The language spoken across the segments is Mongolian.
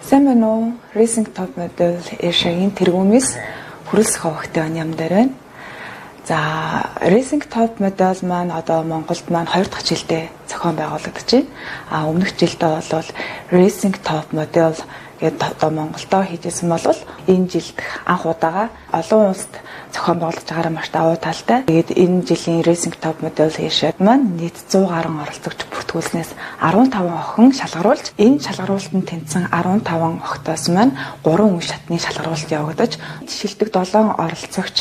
Сайн байна уу? Racing Top Model Asia-гийн тэргүүмээс хүрэлцэх хавагтай юм дээр байна. За, Racing Top Model маань одоо Монголд маань 2 дахь жилдээ зохион байгуулагдаж байна. Өмнөх жилдээ бол Racing Top Model гэдэг одоо Монголдоо хийжсэн бол энэ жилд анх удаага олон улсад зохион байгуулж байгаараа маш давуу талтай. Тэгээд энэ жилийн Racing Top Model Asia-д маань нийт 100 гаруй оролцогч бүртгүүлснээс 15 охин шалгаруулж, энэ шалгаруулалтанд тэнцсэн 15 охтоос маань 3 үе шатны шалгаруулалт явагдаж, шилдэг 7 оролцогч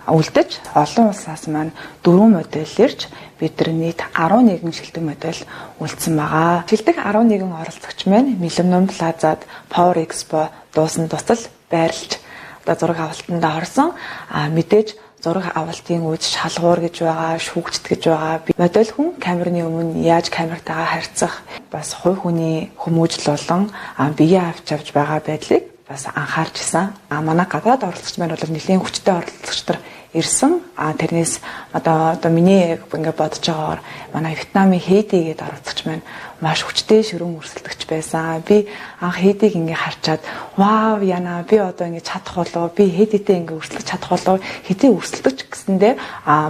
үлдэж, олон улсаас маань 4 модель ирж, бид нар нийт 11 шилдэг модель үлдсэн байгаа. Шилдэг 11 оролцогч маань Millennium Plaza-д Power Expo дуусан тусал байрлаж одоо зураг авалтанд орсон. Мэдээж зураг авалтын үеч шалгуур гэж байгаа, шүүгчд гэж байгаа. Модель хүн камерны өмнө яаж камертайгаа харьцах, бас хувь хүний хүмүүжил болон биеэ авч байгаа байдлыг бас анхаарч исэн. Манай гадаад оролцогч маань бол нэлийн хүчтэй оролцогч нар ирсэн. Тэрнээс одоо миний ингээ бодож байгаагаар манай Вьетнамын Хэйди гэдэг оролцогч маань маш хүчтэй ширүүн өрсөлдөгч байсан. Би анх Хэйдиг ингээ харчаад вау яна би одоо ингээ чадах болов, би Хэйдитэй ингээ өрсөлдөх чадах болов, хэдий өрсөлдөгч гэсэндээ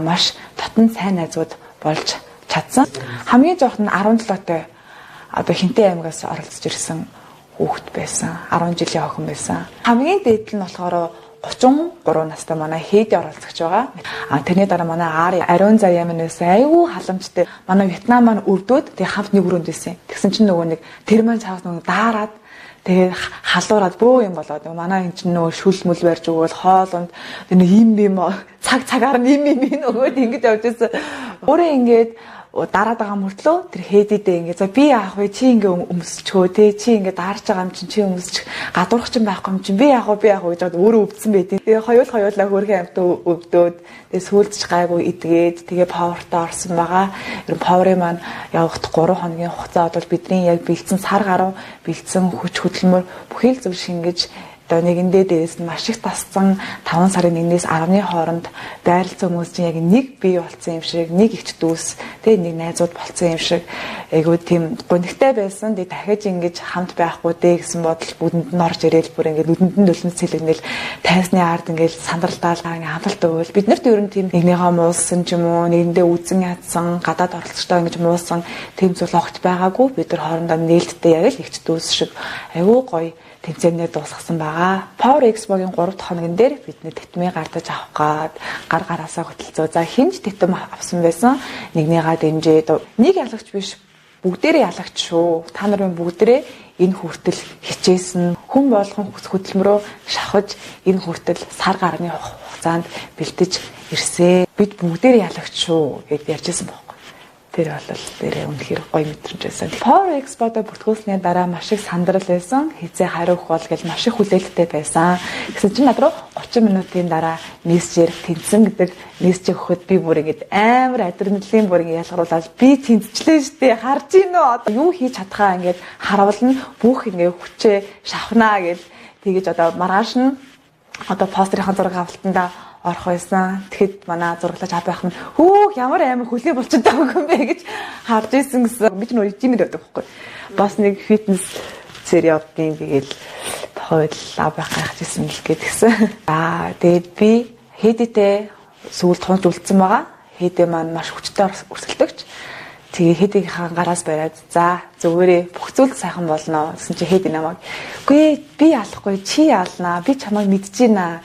маш татан сайн найзууд болж чадсан. Хамгийн жоох нь 17-той одоо Хинтэй аймагаас оролцож ирсэн хүүхэд байсан. 10 жилийн охин байсан. Хамгийн дээд нь болохоор 33 настай манай Хэйди оролцогч байгаа. Тэрний дараа манай Ариун Заяа маань байсан. Айгүй халамжтай. Манай Вьетнам маань өвдөөд тэг хамт нэг өрөөнд байсан. Тэгсэн чинь нөгөө нэг тэр маань цаас нөгөө даарад тэгээ халуураад бөө юм болоод манай энэ чинь нөгөө шүл мүл барьж өгөөл хоолонд тэр ийм цагаар нь ийм нөгөөд ингэж явж байсан. Өөрөө ингэж дараад байгаа мөртлөө тэр Хэйдидээ ингээ за би яах вэ чи ингээ өмсчгөө те чи ингээ даарж байгаа юм чинь чи өмсч гадуурх чинь байхгүй юм чинь би яах вэ гэж өөрөө өвдсөн байдیں۔ Тэгээ хоёулаа хөрхөн амтаа өвдөөд тэгээ сүулдэж гайгүй идгээд тэгээ павертай орсон байгаа. Тэр паверын маань явахд 3 хоногийн хугацаа бол бидний яг бэлдсэн сар гаруй бэлдсэн хүч хөдөлмөр бүхий л зөв шингэж одоо нэгэндээ дээрээс нь маш их тасцсан 5 сарын 1-ээс 10-ны хооронд байрлалцсан хүмүүс чинь яг нэг бие болцсон юм шиг, нэг ихч дүүс, тэгээ нэг найзууд болцсон юм шиг айгуу тийм гонигтай байсан. Тэгээ дахиж ингэж хамт байхгүй дээ гэсэн бодол бүдэнд нь орж ирээл бүр ингэ нүдэнд нь дөлмөс цэлэгнэл тайсны ард ингэ сандралдаал ингэ хамталт өгөөл. Бид нарт ер нь тийм нэгнийхээ муулсан ч юм уу, нэгэндээ үзэн ядсан, гадаад оролцогчтой ингэж муулсан тийм зүйл огт байгаагүй. Бид нар хоорондоо нээлттэй яг л ихч дүүс шиг айгуу гоё тэмцээнээр дуусгасан байгаа. Power Expo-гийн 3 дахь хоногн дээр бид тэтмээ гардаж авах гад гар гараасаа хөтөлцөө. За хинж тэтэм авсан байсан. Нэгнийгаа дэмжээд нэг ялагч биш бүгдээрээ ялагч шүү. Та нарын бүгдээрээ энэ хүртэл хичээсэн хүн болгон хөдөлмөрөө шавхаж энэ хүртэл сар гарны хугацаанд бэлдэж ирсэн. Бид бүгдээрээ ялагч шүү гэж ярьжсэн байна. Тэр бол дээрээ үнэхээр гоё мэдрэмж байсан. Power Expo-до бүртгүүлсний дараа маш их сандрал байсан. Хизээ хариух бол гэж маш их хүлээлттэй байсан. Гэсэн чинь над руу 30 минутын дараа мессежээр тэнцсэн гэдэг мессеж өгөхөд би бүр ингэж амар адреналин бүр ингэ ялгаруулаад би тэнцчлээ штэ харж ийн үү одоо юу хийж чадхаа ингэж харуулна бүх ингэ хүчээ шавхнаа гэж тэгэж одоо маргааш нь одоо постерийн зураг авалтанда орох байсан. Тэгэхэд манай зураглаж авах нь хөөх ямар амар хөлөө болчиход байгаа юм бэ гэж харж ирсэн гэсэн. Би ч нөр жимэд байдаг байхгүй. Бас нэг фитнес зэр явдیں۔ Тэгэл тохиол авах гайхажсэн л гэдгсэн. Тэгээд би Хэйдитэй сүүлд хонж үлдсэн байгаа. Хэйди маань маш хүчтэй өрсөлдөгч. Тэгээ Хэйдийнхаа гараас бариад за зөвөрөө бүх зүйл сайхан болно гэсэн чи Хэйди намайг үгүй би ялахгүй чи яалнаа би чамайг мэдчихээнаа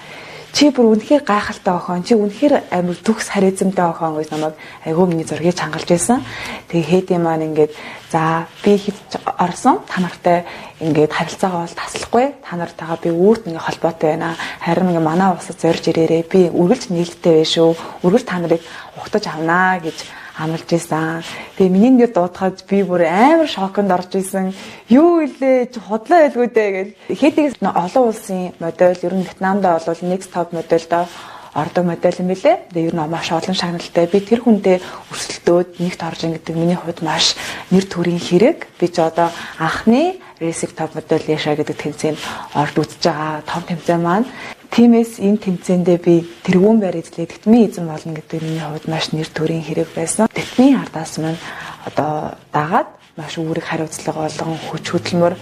чи бүр үнэхээр гайхалтай охин чи үнэхээр амар төгс харизмтай охин гэж намайг айгүй миний зургийг чангалж байсан. Тэгээ Хэйди маань ингээд за би хийж орсон та нартай ингээд харилцаагаа бол таслахгүй та нартайгаа би үүрт ингээд холбоотой байна. Харин ингээд манай усад зорж ирээрээ би үргэлж нийлдэхтэй байх шүү. Үргэлж та нарыг ухтаж авнаа гэж амлаж исэн. Тэгээ миний нэр дуудахад би бүр амар шоконд орж исэн. Юу илээ чи хотлоо байлгүй дээ гэж. Хэдийгээс олон улсын модель ер нь Вьетнамд бол Next Top модельдоо ордог модель юм билээ. Тэгээ ер нь маш олон шагналтай. Би тэр хүндээ өрсөлдөөд нэгт орж ин гэдэг миний хувьд маш нэр төрийн хэрэг. Би ч одоо анхны Racing Top Model Asia гэдэг тэмцээнд орж үзэж байгаа том тэмцээн маань. Тиймээс энэ тэмцээндээ би тэргүүн байр эзлээд тэтмийн эзэн болно гэдэг миний хувьд маш нэр төрийн хэрэг байсан. Тэтмийн ардаас маань одоо дагаад маш үүрэг хариуцлага болон хүч хөдөлмөр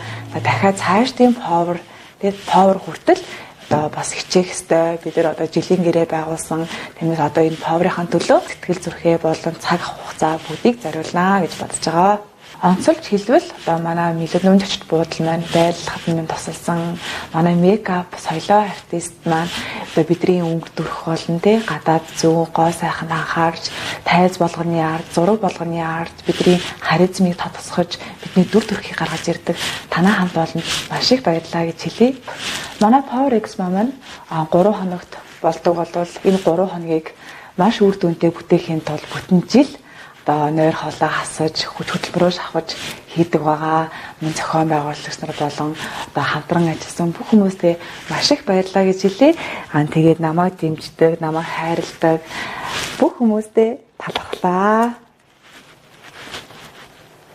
дахиад цааш тийм power хүртэл одоо бас хичээх ёстой. Бид нар одоо жилийн гэрээ байгуулсан. Тиймээс одоо энэ power-ийн төлөө сэтгэл зүрхээ болон цаг хугацаа бүгдийг зориулнаа гэж бодож байгаа. Онцолж хэлбэл одоо манай мелодимч очит буудал маань байлгахад минь тусалсан манай мейкап соёлоо артист маань одоо бидний өнгө дүрх болон тий гадаад зүүн гоо сайхан анхаарч тайз болгоны ард зураг болгоны ард бидний харизмыг тодтосгож бидний дүр төрхийг гаргаж ирдэг танаа хамт болно маш их баярлалаа гэж хэлье. Манай Power Expo маань 3 хоногт болдог болвол энэ 3 хоногийг маш үр дүнтэй бүтээхийн тулд бүтэн жил одоо нойр хоолой хасаж хүч хөдөлмөрөөр шавхаж хийдэг байгаа. Мөн зохион байгуулагч нар болон одоо хамтран ажилласан бүх хүмүүстээ маш их баярлалаа гэж хэлье. Тэгээд намайг дэмждэг, намайг хайрладаг бүх хүмүүстээ талархлаа.